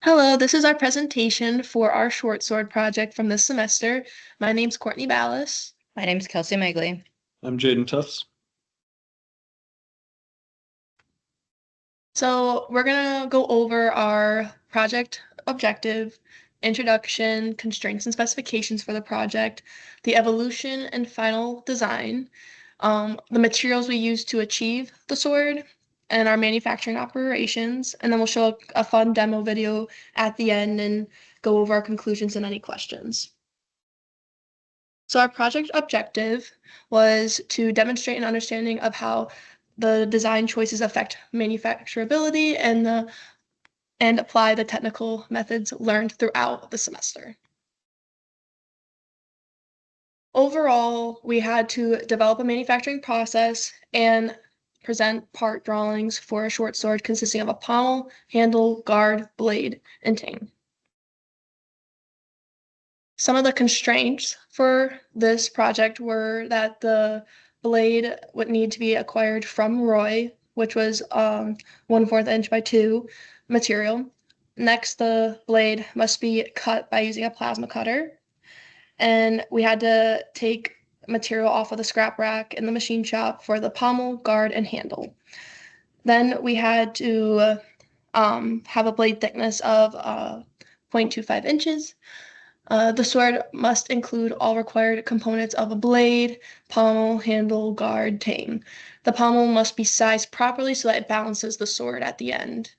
Hello, this is our presentation for our short sword project from this semester. My name's Courtney Ballas. My name's Kelsey Megley. I'm Jaden Tufts. So we're gonna go over our project objective, introduction, constraints and specifications for the project, the evolution and final design, the materials we use to achieve the sword, and our manufacturing operations. And then we'll show a fun demo video at the end and go over our conclusions and any questions. So our project objective was to demonstrate an understanding of how the design choices affect manufacturability and apply the technical methods learned throughout the semester. Overall, we had to develop a manufacturing process and present part drawings for a short sword consisting of a pommel, handle, guard, blade, and tang. Some of the constraints for this project were that the blade would need to be acquired from Roy, which was 1/4 inch by 2 material. Next, the blade must be cut by using a plasma cutter. And we had to take material off of the scrap rack in the machine shop for the pommel, guard, and handle. Then we had to have a blade thickness of 0.25 inches. The sword must include all required components of a blade, pommel, handle, guard, tang. The pommel must be sized properly so that it balances the sword at the end.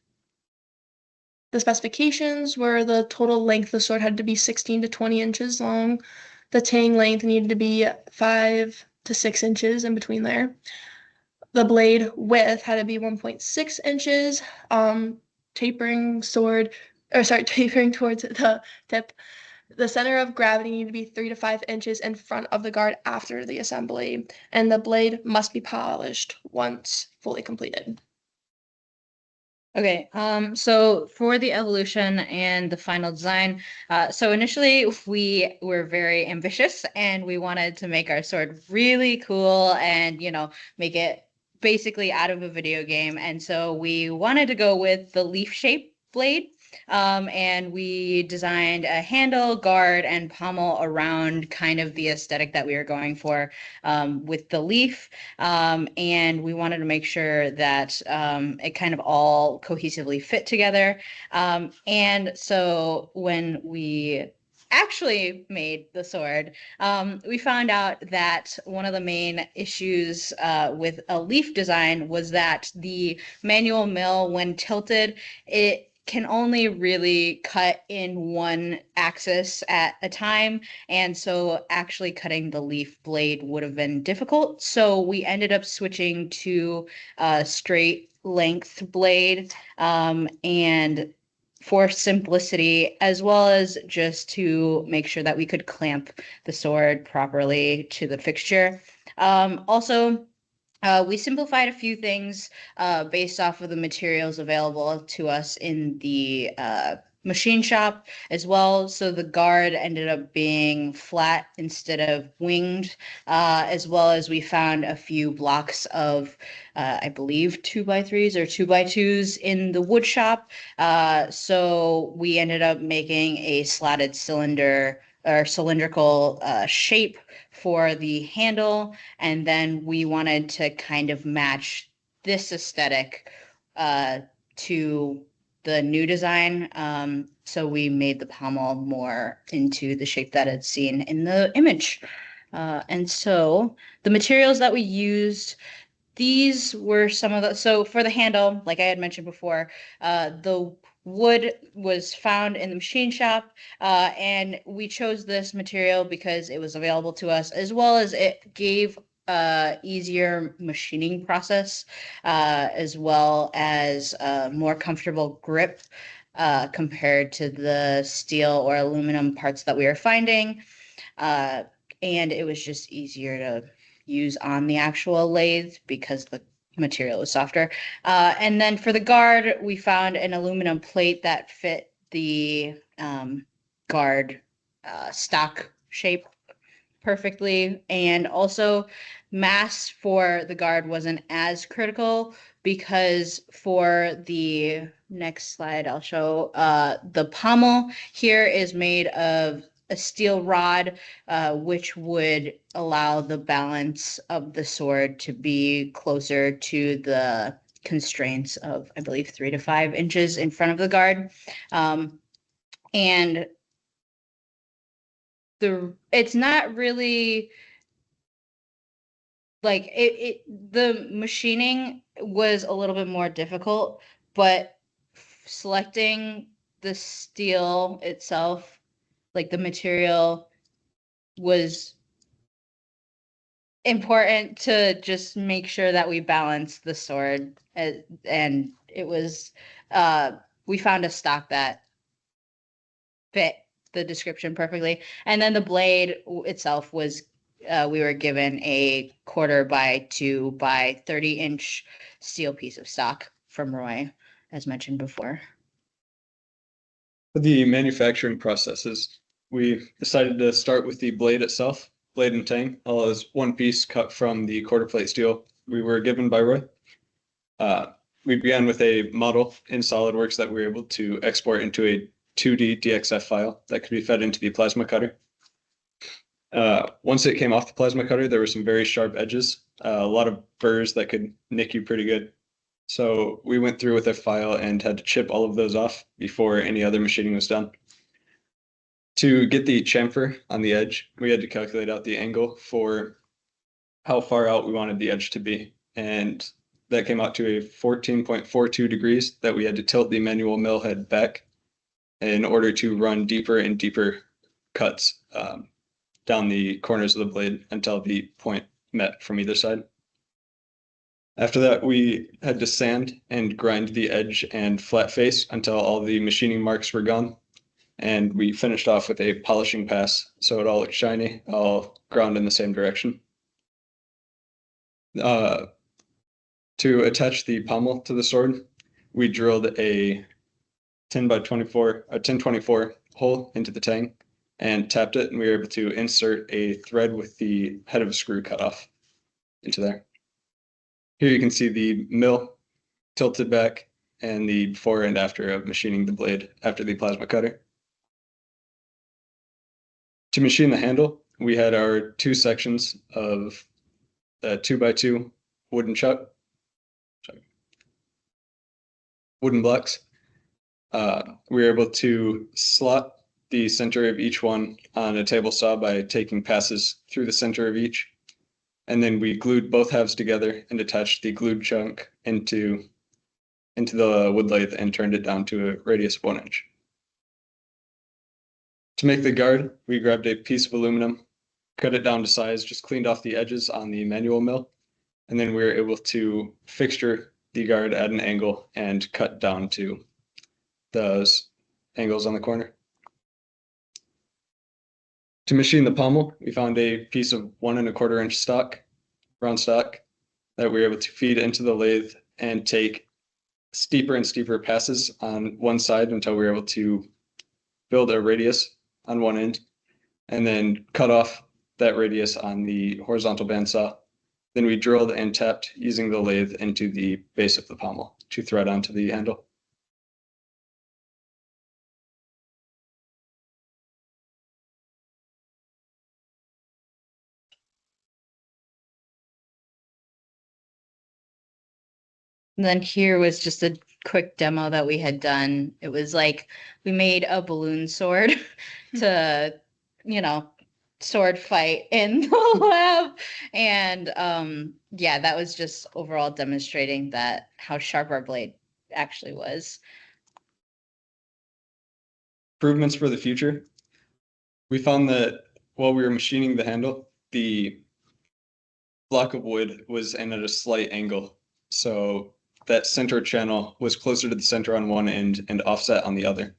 The specifications were the total length of the sword had to be 16 to 20 inches long. The tang length needed to be 5 to 6 inches in between there. The blade width had to be 1.6 inches, tapering towards the tip. The center of gravity needed to be 3 to 5 inches in front of the guard after the assembly, and the blade must be polished once fully completed. Okay, so for the evolution and the final design, so initially we were very ambitious and we wanted to make our sword really cool and, make it basically out of a video game. And so we wanted to go with the leaf shape blade. And we designed a handle, guard, and pommel around kind of the aesthetic that we were going for with the leaf. And we wanted to make sure that it kind of all cohesively fit together. And so when we actually made the sword, we found out that one of the main issues with a leaf design was that the manual mill, when tilted, it can only really cut in one axis at a time. And so actually cutting the leaf blade would have been difficult. So we ended up switching to a straight length blade. And for simplicity, as well as just to make sure that we could clamp the sword properly to the fixture. Also, we simplified a few things based off of the materials available to us in the machine shop as well. So the guard ended up being flat instead of winged, as well as we found a few blocks of, I believe, 2x3s or 2x2s in the wood shop. So we ended up making a slatted cylinder or cylindrical shape for the handle, and then we wanted to kind of match this aesthetic to the new design. So we made the pommel more into the shape that it's seen in the image. And so the materials that we used, these were some of the, so for the handle, like I had mentioned before, the wood was found in the machine shop, and we chose this material because it was available to us, as well as it gave easier machining process, as well as more comfortable grip compared to the steel or aluminum parts that we were finding. And it was just easier to use on the actual lathe because the material is softer. And then for the guard, we found an aluminum plate that fit the guard stock shape perfectly. And also mass for the guard wasn't as critical because for the next slide, I'll show the pommel here is made of a steel rod, which would allow the balance of the sword to be closer to the constraints of, I believe, 3 to 5 inches in front of the guard. And it's not really like the machining was a little bit more difficult, but selecting the steel itself, like the material, was important to just make sure that we balanced the sword. And it was, we found a stock that fit the description perfectly. And then the blade itself was, we were given a 1/4 by 2 by 30-inch steel piece of stock from Roy, as mentioned before. For the manufacturing processes, we decided to start with the blade itself, blade and tang, all as one piece cut from the 1/4 plate steel we were given by Roy. We began with a model in SolidWorks that we were able to export into a 2D DXF file that could be fed into the plasma cutter. Once it came off the plasma cutter, there were some very sharp edges, a lot of burrs that could nick you pretty good. So we went through with a file and had to chip all of those off before any other machining was done. To get the chamfer on the edge, we had to calculate out the angle for how far out we wanted the edge to be. And that came out to a 14.42 degrees that we had to tilt the manual mill head back in order to run deeper and deeper cuts down the corners of the blade until the point met from either side. After that, we had to sand and grind the edge and flat face until all the machining marks were gone. And we finished off with a polishing pass, so it all looked shiny, all ground in the same direction. To attach the pommel to the sword, we drilled a 1024 hole into the tang and tapped it, and we were able to insert a thread with the head of a screw cut off into there. Here you can see the mill tilted back and the before and after of machining the blade after the plasma cutter. To machine the handle, we had our 2 sections of 2x2 wooden wooden blocks. We were able to slot the center of each one on a table saw by taking passes through the center of each. And then we glued both halves together and attached the glued chunk into the wood lathe and turned it down to a radius of 1 inch. To make the guard, we grabbed a piece of aluminum, cut it down to size, just cleaned off the edges on the manual mill, and then we were able to fixture the guard at an angle and cut down to those angles on the corner. To machine the pommel, we found a piece of 1 1/4 inch stock, round stock, that we were able to feed into the lathe and take steeper and steeper passes on one side until we were able to build a radius on one end, and then cut off that radius on the horizontal bandsaw. Then we drilled and tapped using the lathe into the base of the pommel to thread onto the handle. And then here was just a quick demo that we had done. It was like we made a balloon sword to, sword fight in the lab. And yeah, that was just overall demonstrating that how sharp our blade actually was. Improvements for the future. We found that while we were machining the handle, the block of wood was in at a slight angle. So that center channel was closer to the center on one end and offset on the other.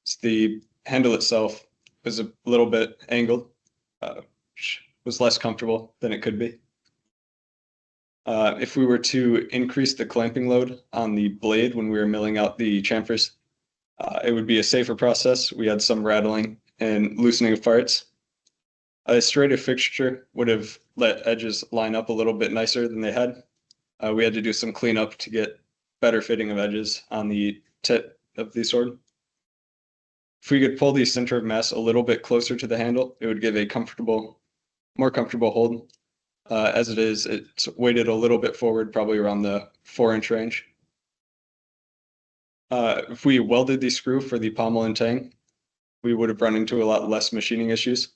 So the handle itself was a little bit angled, which was less comfortable than it could be. If we were to increase the clamping load on the blade when we were milling out the chamfers, it would be a safer process. We had some rattling and loosening of parts. A straighter fixture would have let edges line up a little bit nicer than they had. We had to do some cleanup to get better fitting of edges on the tip of the sword. If we could pull the center of mass a little bit closer to the handle, it would give a more comfortable hold. As it is, it's weighted a little bit forward, probably around the 4-inch range. If we welded the screw for the pommel and tang, we would have run into a lot less machining issues.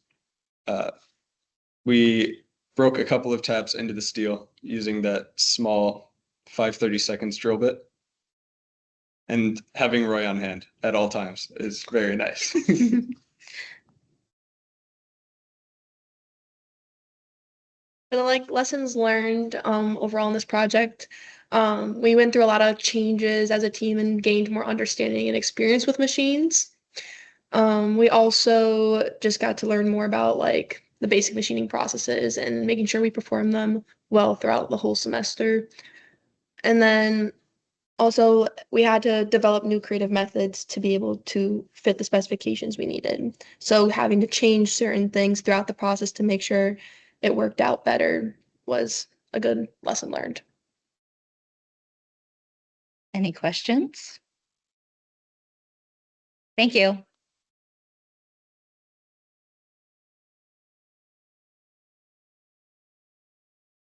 We broke a couple of tabs into the steel using that small 5/32 drill bit. And having Roy on hand at all times is very nice. For the like lessons learned overall in this project, we went through a lot of changes as a team and gained more understanding and experience with machines. We also just got to learn more about like the basic machining processes and making sure we perform them well throughout the whole semester. And then also we had to develop new creative methods to be able to fit the specifications we needed. So having to change certain things throughout the process to make sure it worked out better was a good lesson learned. Any questions? Thank you.